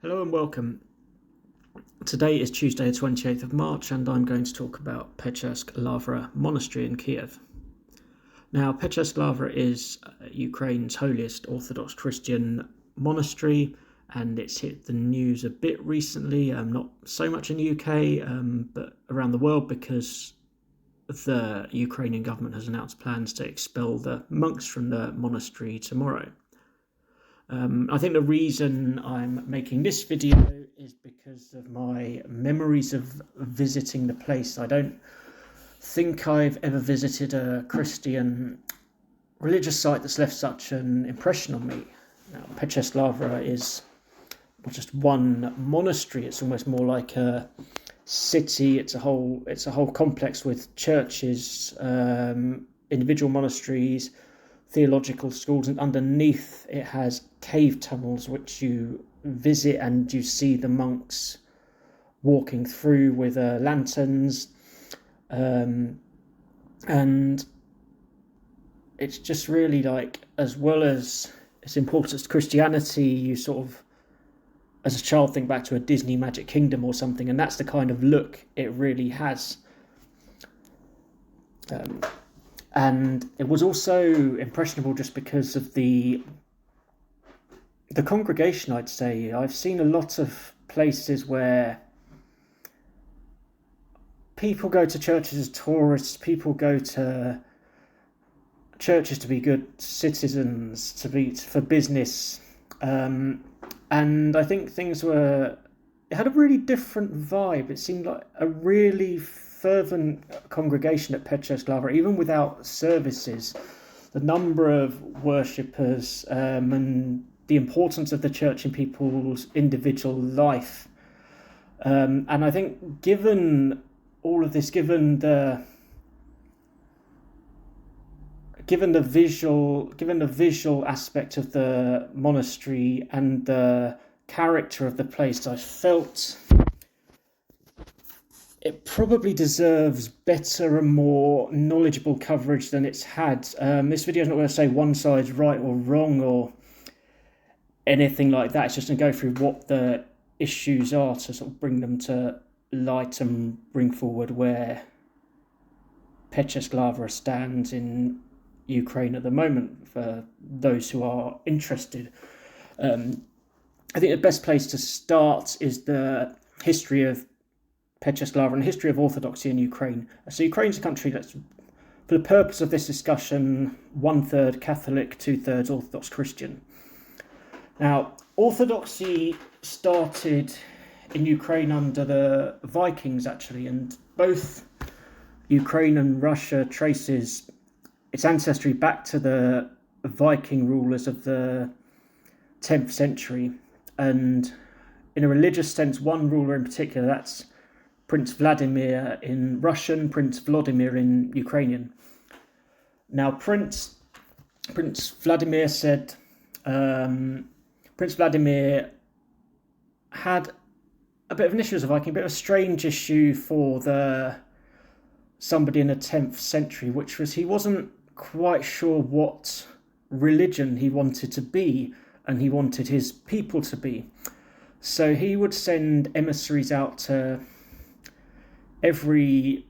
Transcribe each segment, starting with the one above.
Hello and welcome. Today is Tuesday the 28th of March and I'm going to talk about Pechersk Lavra monastery in Kiev. Now, Pechersk Lavra is Ukraine's holiest Orthodox Christian monastery, and it's hit the news a bit recently, not so much in the UK, but around the world, because the Ukrainian government has announced plans to expel the monks from the monastery tomorrow. I think the reason I'm making this video is because of my memories of visiting the place. I don't think I've ever visited a Christian religious site that's left such an impression on me. Now, Pechersk Lavra is not just one monastery; it's almost more like a city. It's a whole complex with churches, individual monasteries, theological schools, and underneath it has cave tunnels which you visit and you see the monks walking through with lanterns, and it's just really, like, as well as its importance to Christianity, you sort of, as a child, think back to a Disney Magic Kingdom or something, and that's the kind of look it really has. And it was also impressionable just because of the congregation, I'd say. I've seen a lot of places where people go to churches as tourists, people go to churches to be good citizens, for business, and I think it had a really different vibe. It seemed like a really fervent congregation at Pechersk Lavra, even without services. The number of worshippers, and the importance of the church in people's individual life, and I think given all of this, given the visual aspect of the monastery and the character of the place, I felt it probably deserves better and more knowledgeable coverage than it's had. This video is not going to say one side's right or wrong or anything like that. It's just going to go through what the issues are to sort of bring them to light and bring forward where Pechersk Lavra stands in Ukraine at the moment for those who are interested. I think the best place to start is the history of Pechersk Lavra and the history of Orthodoxy in Ukraine. So Ukraine's a country that's, for the purpose of this discussion, 1/3 Catholic, 2/3 Orthodox Christian. Now, Orthodoxy started in Ukraine under the Vikings, actually, and both Ukraine and Russia traces its ancestry back to the Viking rulers of the 10th century. And in a religious sense, one ruler in particular, that's Prince Vladimir in Russian, Prince Vladimir in Ukrainian. Now, Prince Vladimir said, Prince Vladimir had a bit of an issue as a Viking, a bit of a strange issue for somebody in the 10th century, which was he wasn't quite sure what religion he wanted to be, and he wanted his people to be. So he would send emissaries out to every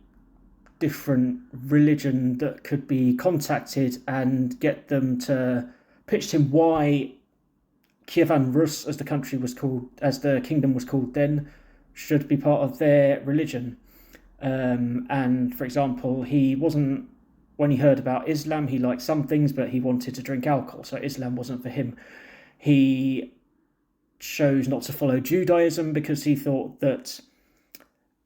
different religion that could be contacted and get them to pitch to him why Kiev Rus, as the kingdom was called then, should be part of their religion. And for example, when he heard about Islam, he liked some things, but he wanted to drink alcohol, so Islam wasn't for him. He chose not to follow Judaism because he thought that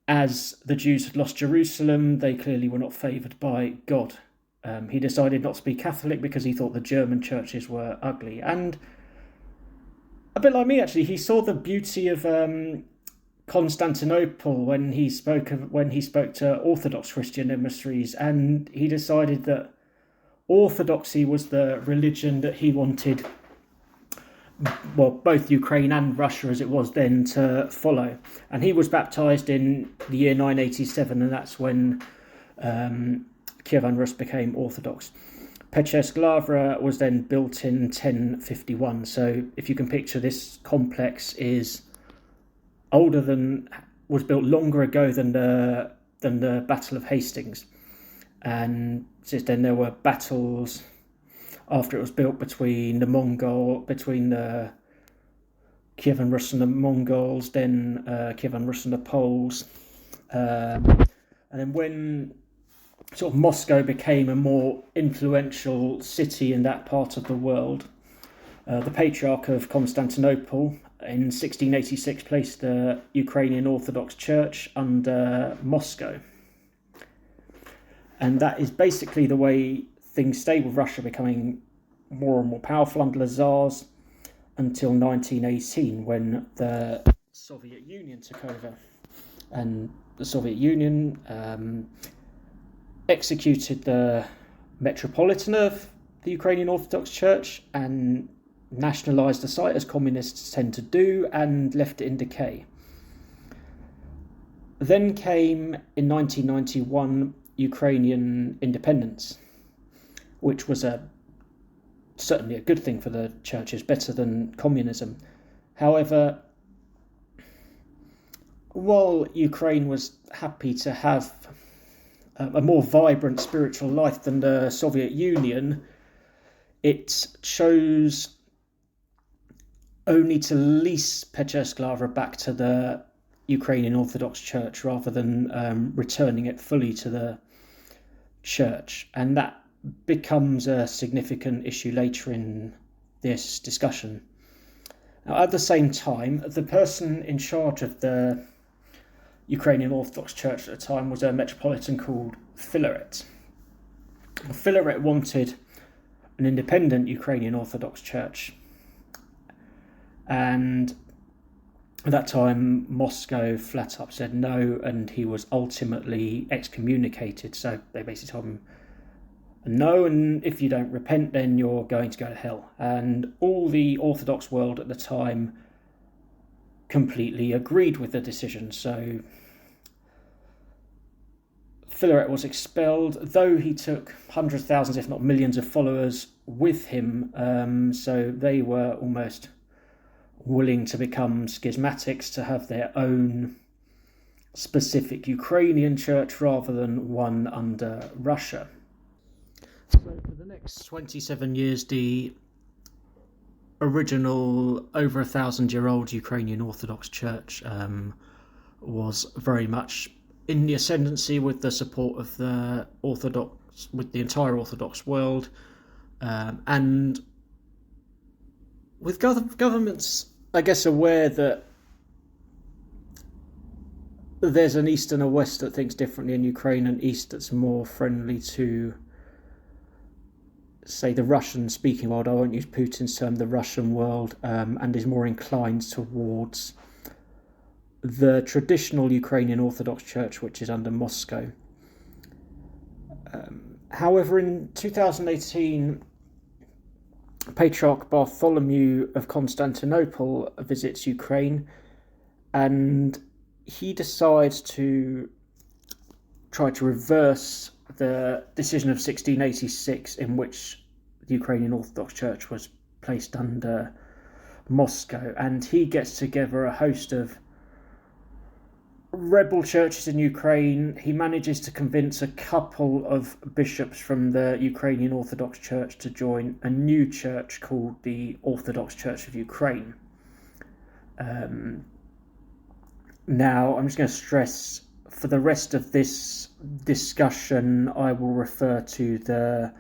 as the Jews had lost Jerusalem, they clearly were not favoured by God. He decided not to be Catholic because he thought the German churches were ugly. And a bit like me, actually, he saw the beauty of Constantinople when he spoke to Orthodox Christian emissaries, and he decided that Orthodoxy was the religion that he wanted, well, both Ukraine and Russia as it was then, to follow. And he was baptized in the year 987, and that's when Kiev Rus became Orthodox. Pechersk Lavra was then built in 1051. So if you can picture, this complex is was built longer ago than the Battle of Hastings, and since then there were battles after it was built between the Kievan Rus and the Mongols, then Kievan Rus and the Poles, and then when sort of Moscow became a more influential city in that part of the world, the Patriarch of Constantinople in 1686 placed the Ukrainian Orthodox Church under Moscow. And that is basically the way things stayed, with Russia becoming more and more powerful under the Tsars until 1918, when the Soviet Union took over. And the Soviet Union executed the Metropolitan of the Ukrainian Orthodox Church and nationalised the site, as communists tend to do, and left it in decay. Then came, in 1991, Ukrainian independence, which was certainly a good thing for the churches, better than communism. However, while Ukraine was happy to have a more vibrant spiritual life than the Soviet Union, it chose only to lease Pechersk Lavra back to the Ukrainian Orthodox Church rather than returning it fully to the church. And that becomes a significant issue later in this discussion. Now, at the same time, the person in charge of the Ukrainian Orthodox Church at the time was a metropolitan called Filaret. Filaret wanted an independent Ukrainian Orthodox Church, and at that time Moscow flat up said no, and he was ultimately excommunicated. So they basically told him no, and if you don't repent then you're going to go to hell. And all the Orthodox world at the time completely agreed with the decision. So Filaret was expelled, though he took hundreds of thousands, if not millions, of followers with him. So they were almost willing to become schismatics, to have their own specific Ukrainian church rather than one under Russia. So for the next 27 years, the original over 1,000-year-old Ukrainian Orthodox Church was very much in the ascendancy, with the support of the entire Orthodox world, and with governments, I guess, aware that there's an East and a West that thinks differently in Ukraine, an East that's more friendly to, say, the Russian-speaking world. I won't use Putin's term, the Russian world, and is more inclined towards the traditional Ukrainian Orthodox Church, which is under Moscow. However, in 2018, Patriarch Bartholomew of Constantinople visits Ukraine, and he decides to try to reverse the decision of 1686 in which the Ukrainian Orthodox Church was placed under Moscow, and he gets together a host of rebel churches in Ukraine. He manages to convince a couple of bishops from the Ukrainian Orthodox Church to join a new church called the Orthodox Church of Ukraine. Now, I'm just going to stress, for the rest of this discussion, I will refer to the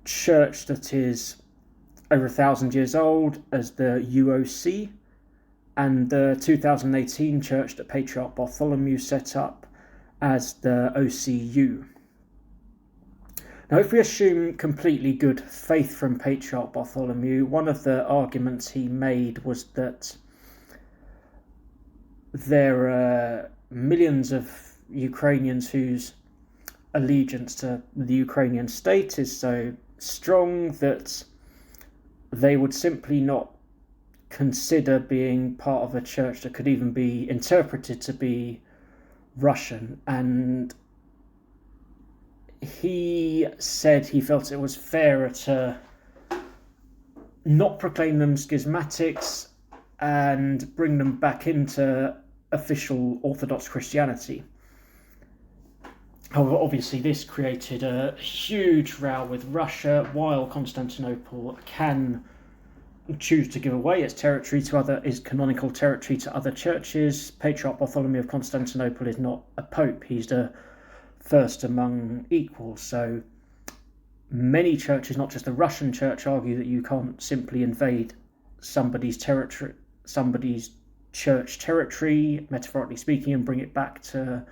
church that is over 1,000 years old as the UOC, and the 2018 church that Patriarch Bartholomew set up as the OCU. Now, if we assume completely good faith from Patriarch Bartholomew, one of the arguments he made was that there are millions of Ukrainians whose allegiance to the Ukrainian state is so strong that they would simply not consider being part of a church that could even be interpreted to be Russian. And he said he felt it was fairer to not proclaim them schismatics and bring them back into official Orthodox Christianity. However, obviously this created a huge row with Russia. While Constantinople can choose to give away its territory to its canonical territory to other churches, Patriarch Bartholomew of Constantinople is not a pope. He's the first among equals. So many churches, not just the Russian church, argue that you can't simply invade somebody's territory, somebody's church territory, metaphorically speaking, and bring it back to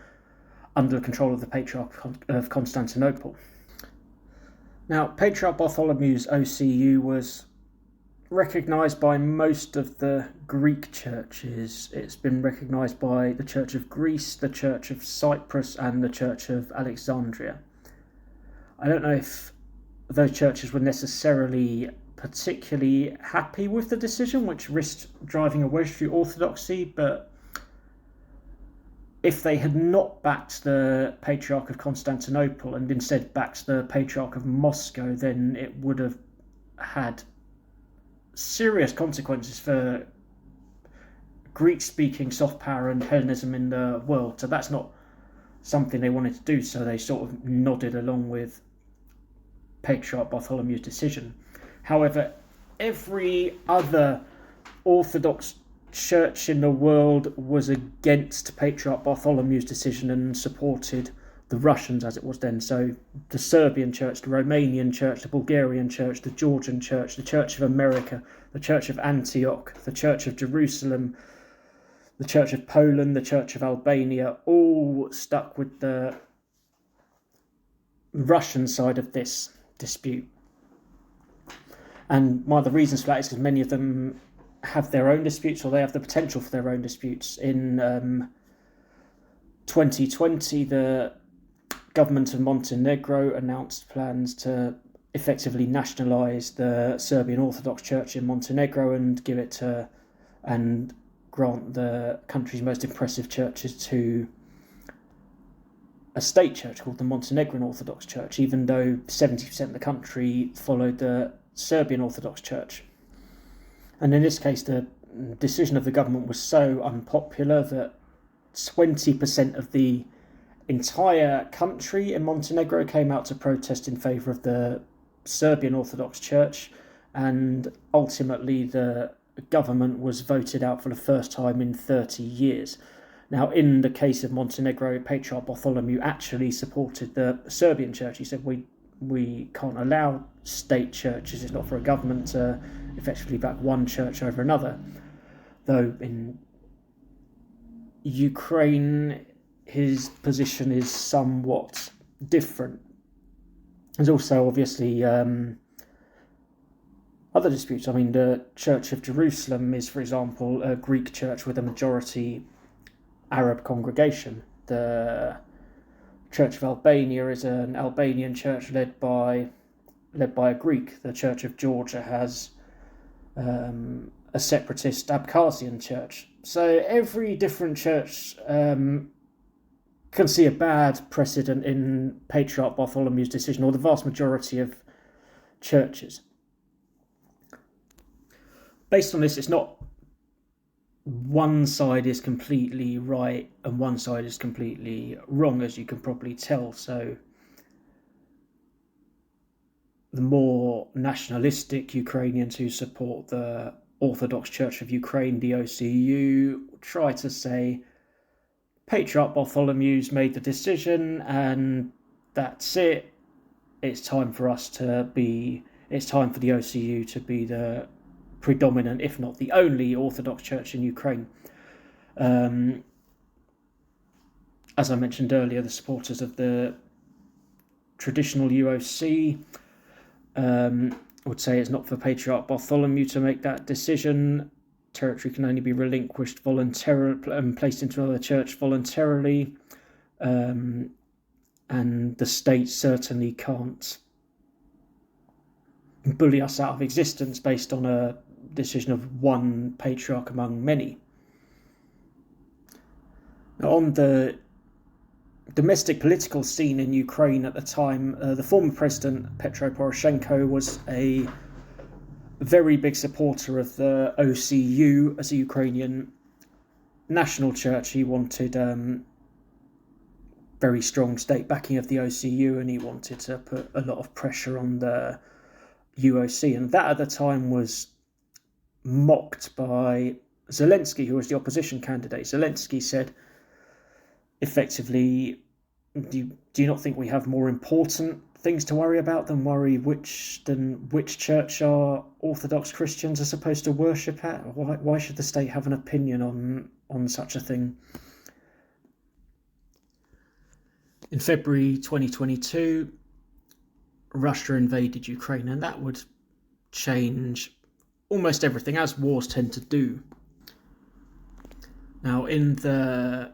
under the control of the Patriarch of Constantinople. Now, Patriarch Bartholomew's OCU was recognised by most of the Greek churches. It's been recognised by the Church of Greece, the Church of Cyprus, and the Church of Alexandria. I don't know if those churches were necessarily particularly happy with the decision, which risked driving a wedge through orthodoxy, but if they had not backed the Patriarch of Constantinople and instead backed the Patriarch of Moscow, then it would have had serious consequences for Greek-speaking soft power and Hellenism in the world. So that's not something they wanted to do, so they sort of nodded along with Patriarch Bartholomew's decision. However, every other Orthodox church in the world was against Patriarch Bartholomew's decision and supported the Russians, as it was then. So the Serbian church, the Romanian church, the Bulgarian church, the Georgian church, the Church of America, the Church of Antioch, the Church of Jerusalem, the Church of Poland, the Church of Albania, all stuck with the Russian side of this dispute. And one of the reasons for that is because many of them have their own disputes, or they have the potential for their own disputes. In 2020, the government of Montenegro announced plans to effectively nationalise the Serbian Orthodox Church in Montenegro and give it to, and grant the country's most impressive churches to a state church called the Montenegrin Orthodox Church, even though 70% of the country followed the Serbian Orthodox Church. And in this case, the decision of the government was so unpopular that 20% of the entire country in Montenegro came out to protest in favour of the Serbian Orthodox Church, and ultimately the government was voted out for the first time in 30 years. Now, in the case of Montenegro, Patriarch Bartholomew actually supported the Serbian church. He said, we can't allow state churches, it's not for a government to effectively back one church over another. Though in Ukraine, his position is somewhat different. There's also obviously other disputes. I mean, the Church of Jerusalem is, for example, a Greek church with a majority Arab congregation. The Church of Albania is an Albanian church led by a Greek. The Church of Georgia has a separatist Abkhazian church. So every different church can see a bad precedent in Patriarch Bartholomew's decision, or the vast majority of churches. Based on this, it's not one side is completely right and one side is completely wrong, as you can probably tell. So the more nationalistic Ukrainians who support the Orthodox Church of Ukraine, the OCU, try to say Patriarch Bartholomew's made the decision and that's it. It's time for the OCU to be the predominant, if not the only, Orthodox Church in Ukraine. As I mentioned earlier, the supporters of the traditional UOC would say it's not for Patriarch Bartholomew to make that decision. Territory can only be relinquished voluntarily and placed into another church voluntarily, and the state certainly can't bully us out of existence based on a decision of one patriarch among many. Now, on the domestic political scene in Ukraine at the time, the former president Petro Poroshenko was a a very big supporter of the OCU as a Ukrainian national church. He wanted very strong state backing of the OCU, and he wanted to put a lot of pressure on the UOC, and that at the time was mocked by Zelensky, who was the opposition candidate. Zelensky said, effectively, do you not think we have more important things to worry about than which church our Orthodox Christians are supposed to worship at? Why should the state have an opinion on such a thing? In February 2022, Russia invaded Ukraine, and that would change almost everything, as wars tend to do. Now, in the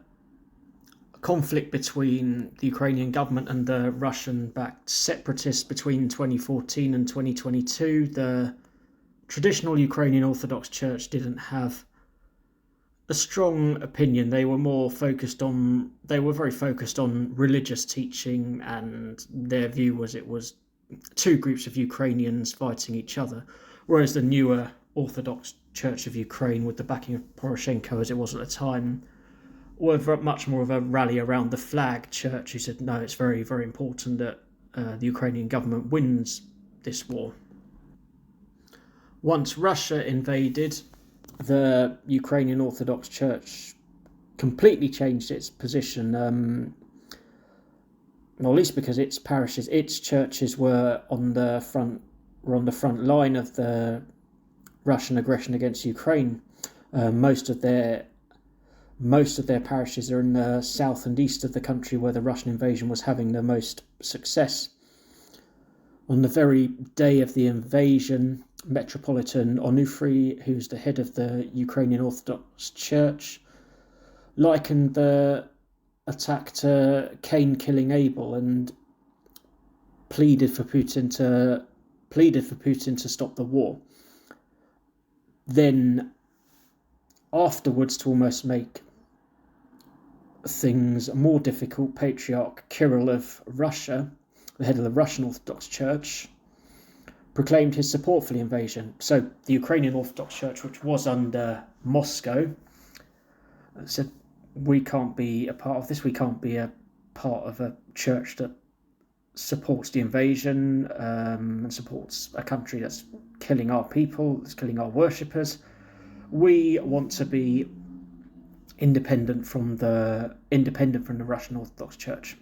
conflict between the Ukrainian government and the Russian-backed separatists between 2014 and 2022, the traditional Ukrainian Orthodox Church didn't have a strong opinion. They were very focused on religious teaching, and their view was it was two groups of Ukrainians fighting each other, whereas the newer Orthodox Church of Ukraine, with the backing of Poroshenko as it was at the time, were much more of a rally around the flag church, who said, no, it's very, very important that the Ukrainian government wins this war. Once Russia invaded, the Ukrainian Orthodox Church completely changed its position, not least because its parishes, its churches were on the front line of the Russian aggression against Ukraine. Most of their parishes are in the south and east of the country, where the Russian invasion was having the most success. On the very day of the invasion, Metropolitan Onufry, who's the head of the Ukrainian Orthodox Church, likened the attack to Cain killing Abel, and pleaded for Putin to stop the war. Then afterwards, to almost make things more difficult, Patriarch Kirill of Russia, the head of the Russian Orthodox Church, proclaimed his support for the invasion. So the Ukrainian Orthodox Church, which was under Moscow, said, we can't be a part of this. We can't be a part of a church that supports the invasion and supports a country that's killing our people, that's killing our worshippers. We want to be independent from the Russian Orthodox Church.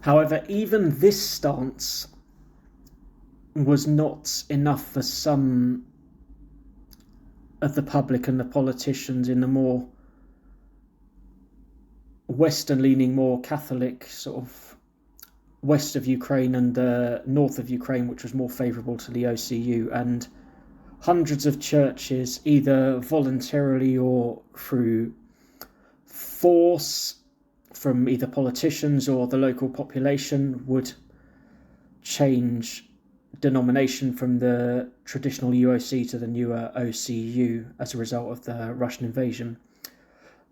However, even this stance was not enough for some of the public and the politicians in the more Western-leaning, more Catholic sort of west of Ukraine and the north of Ukraine, which was more favourable to the OCU, and hundreds of churches, either voluntarily or through force from either politicians or the local population, would change denomination from the traditional UOC to the newer OCU as a result of the Russian invasion.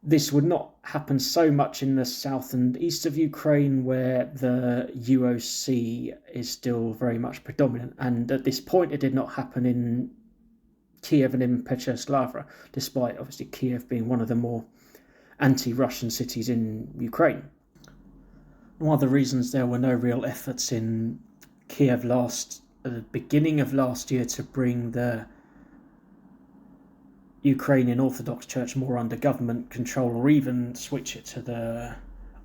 This would not happen so much in the south and east of Ukraine, where the UOC is still very much predominant, and at this point it did not happen in Kiev and in Pechersk Lavra, despite obviously Kiev being one of the more anti-Russian cities in Ukraine. One of the reasons there were no real efforts in Kiev at the beginning of last year to bring the Ukrainian Orthodox Church more under government control, or even switch it to the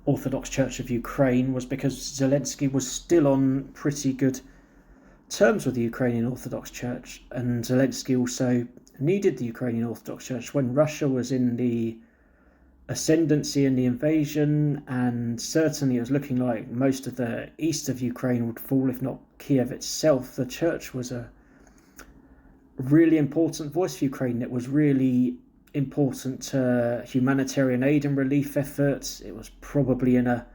Orthodox Church of Ukraine, was because Zelensky was still on pretty good terms with the Ukrainian Orthodox Church, and Zelensky also needed the Ukrainian Orthodox Church when Russia was in the ascendancy in the invasion, and certainly it was looking like most of the east of Ukraine would fall, if not Kiev itself. The church was a really important voice for Ukraine. It was really important to humanitarian aid and relief efforts. It was probably in a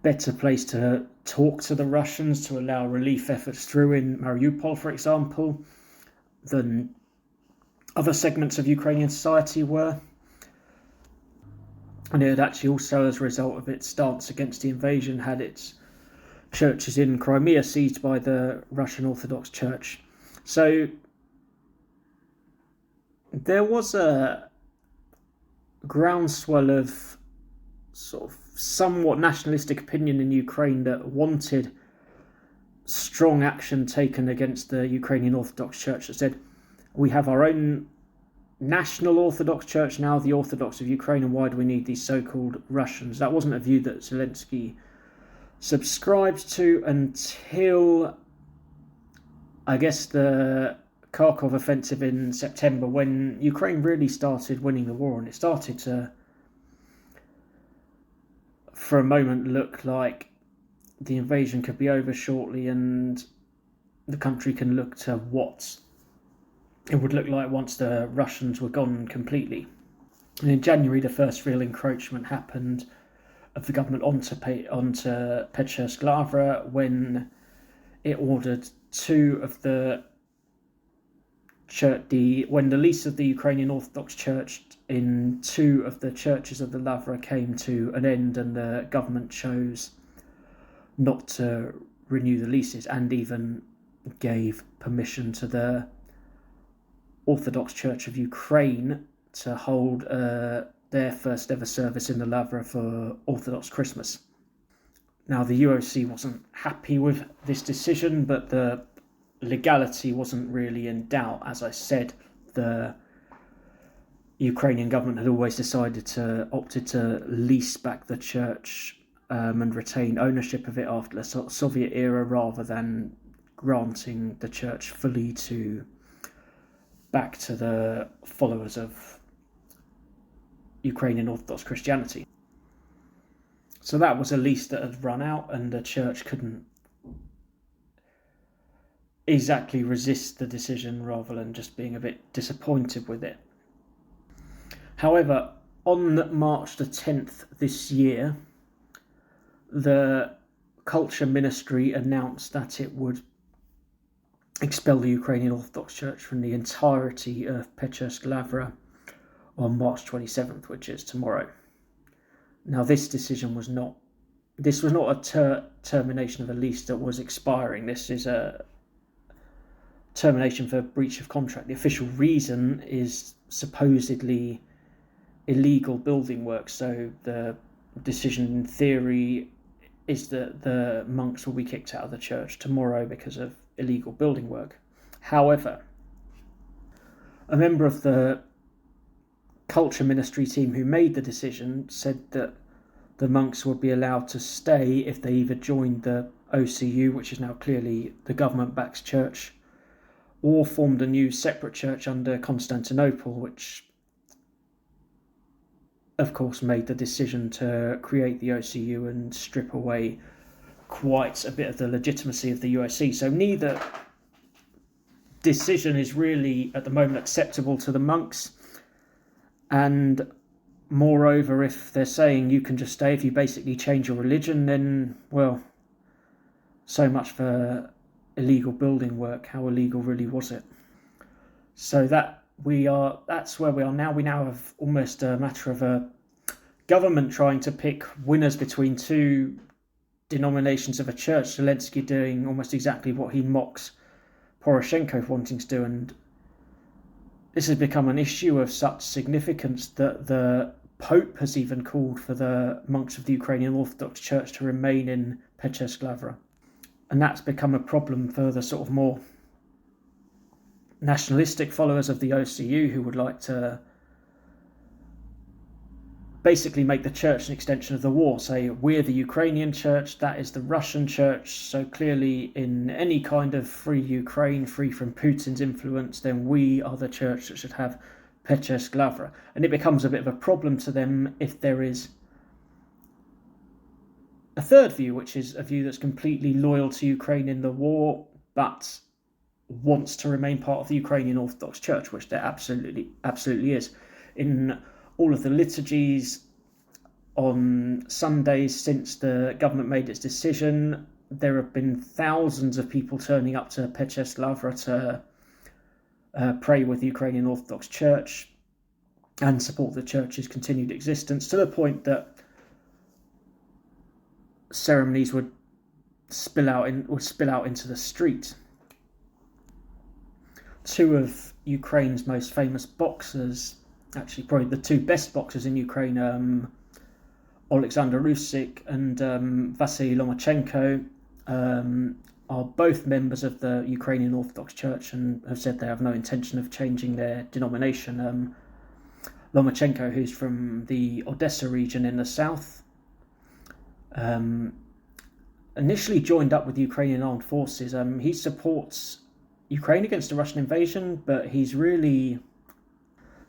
better place to talk to the Russians to allow relief efforts through in Mariupol, for example, than other segments of Ukrainian society were. And it had actually also, as a result of its stance against the invasion, had its churches in Crimea seized by the Russian Orthodox Church. So there was a groundswell of sort of somewhat nationalistic opinion in Ukraine that wanted strong action taken against the Ukrainian Orthodox Church, that said, we have our own national Orthodox Church now, the Orthodox of Ukraine, and why do we need these so-called Russians? That wasn't a view that Zelensky subscribed to until, I guess, the Kharkov offensive in September, when Ukraine really started winning the war, and it started to, for a moment, look like the invasion could be over shortly and the country can look to what it would look like once the Russians were gone completely. And in January, the first real encroachment happened of the government onto Pechersk Lavra, when it ordered when the lease of the Ukrainian Orthodox Church in two of the churches of the Lavra came to an end, and the government chose not to renew the leases, and even gave permission to the Orthodox Church of Ukraine to hold their first ever service in the Lavra for Orthodox Christmas. Now, the UOC wasn't happy with this decision, but the legality wasn't really in doubt. As I said, the Ukrainian government had always opted to lease back the church and retain ownership of it after the Soviet era, rather than granting the church fully back to the followers of Ukrainian Orthodox Christianity. So that was a lease that had run out, and the church couldn't exactly resist the decision, rather than just being a bit disappointed with it. However, on March the 10th this year, the Culture Ministry announced that it would expel the Ukrainian Orthodox Church from the entirety of Pechersk Lavra on March 27th, which is tomorrow. Now, this decision was not a termination of a lease that was expiring. This is a termination for breach of contract. The official reason is supposedly illegal building work. So the decision, in theory, is that the monks will be kicked out of the church tomorrow because of illegal building work. However, a member of the Culture Ministry team who made the decision said that the monks would be allowed to stay if they either joined the OCU, which is now clearly the government-backed church, or formed a new separate church under Constantinople, which of course made the decision to create the OCU and strip away quite a bit of the legitimacy of the USC. So neither decision is really at the moment acceptable to the monks, and moreover, if they're saying you can just stay if you basically change your religion, then, well, so much for illegal building work. How illegal really was it? So that's where we are now. We now have almost a matter of a government trying to pick winners between two denominations of a church. Zelensky doing almost exactly what he mocks Poroshenko wanting to do, and this has become an issue of such significance that the Pope has even called for the monks of the Ukrainian Orthodox Church to remain in Pechersk Lavra. And that's become a problem for the sort of more nationalistic followers of the OCU, who would like to basically make the church an extension of the war. Say, we're the Ukrainian church, that is the Russian church. So clearly, in any kind of free Ukraine, free from Putin's influence, then we are the church that should have Pechersk Lavra. And it becomes a bit of a problem to them if there is a third view, which is a view that's completely loyal to Ukraine in the war, but wants to remain part of the Ukrainian Orthodox Church, which there absolutely is. In all of the liturgies on Sundays since the government made its decision, there have been thousands of people turning up to Pechersk Lavra to pray with the Ukrainian Orthodox Church and support the church's continued existence, to the point that ceremonies would spill out into the street. Two of Ukraine's most famous boxers, actually probably the two best boxers in Ukraine, Alexander Usyk and Vasily Lomachenko, are both members of the Ukrainian Orthodox Church and have said they have no intention of changing their denomination. Lomachenko, who's from the Odessa region in the south, initially joined up with the Ukrainian armed forces. He supports Ukraine against the Russian invasion, but he's really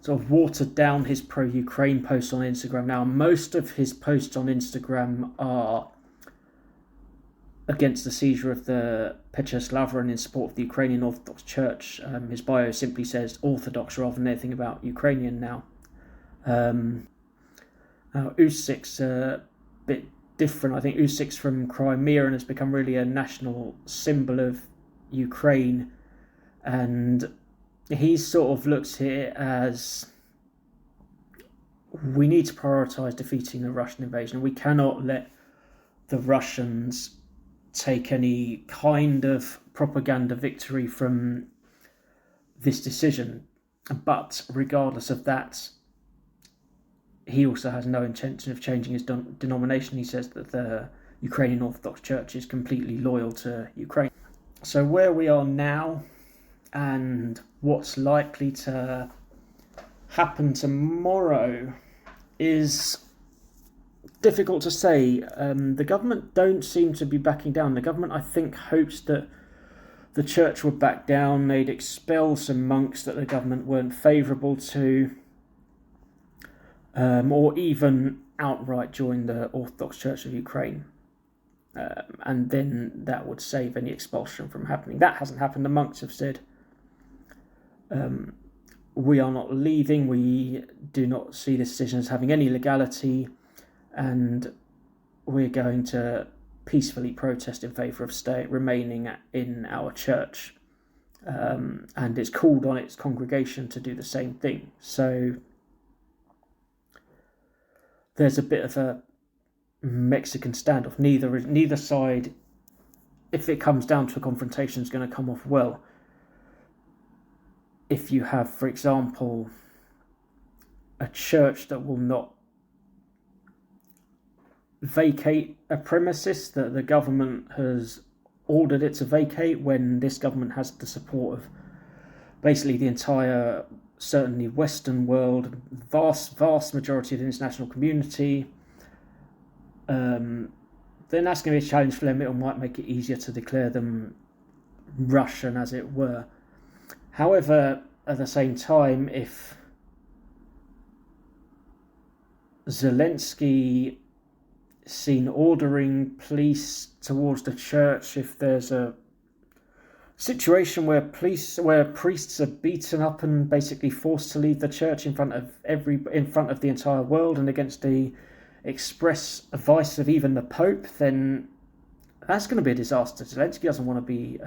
sort of watered down his pro-Ukraine posts on Instagram now. Most of his posts on Instagram are against the seizure of the Pechersk Lavra and in support of the Ukrainian Orthodox Church. His bio simply says Orthodox rather than anything about Ukrainian now. Usyk's a bit different. I think Usyk's from Crimea and has become really a national symbol of Ukraine, and he sort of looks here as we need to prioritise defeating the Russian invasion. We cannot let the Russians take any kind of propaganda victory from this decision. But regardless of that, he also has no intention of changing his denomination. He says that the Ukrainian Orthodox Church is completely loyal to Ukraine. So where we are now and what's likely to happen tomorrow is difficult to say. The government don't seem to be backing down. The government, I think, hopes that the church would back down. They'd expel some monks that the government weren't favourable to, or even outright join the Orthodox Church of Ukraine. And then that would save any expulsion from happening. That hasn't happened. The monks have said, we are not leaving. We do not see this decision as having any legality, and we're going to peacefully protest in favour of remaining in our church. And it's called on its congregation to do the same thing. So there's a bit of a Mexican standoff. Neither side, if it comes down to a confrontation, is going to come off well. If you have, for example, a church that will not vacate a premises that the government has ordered it to vacate, when this government has the support of basically the entire, certainly Western world, vast majority of the international community, then that's going to be a challenge for them. It might make it easier to declare them Russian, as it were. However, at the same time, if Zelensky is seen ordering police towards the church, if there's a situation where priests are beaten up and basically forced to leave the church in front of the entire world and against the express advice of even the Pope, then that's going to be a disaster. Zelensky doesn't want to be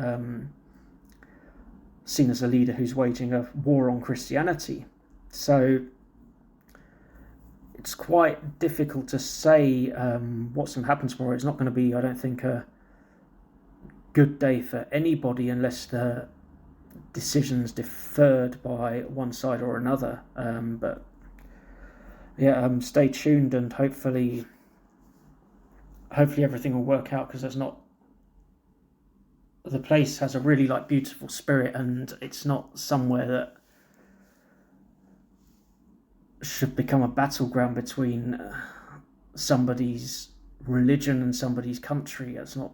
seen as a leader who's waging a war on Christianity. So it's quite difficult to say what's going to happen tomorrow. It's not going to be, I don't think, a good day for anybody unless the decision's deferred by one side or another. But yeah, stay tuned, and hopefully everything will work out, because the place has a really beautiful spirit, and it's not somewhere that should become a battleground between somebody's religion and somebody's country. That's not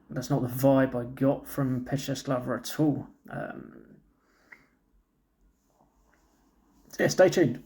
the vibe I got from Pechersk Lavra at all. Yeah, stay tuned.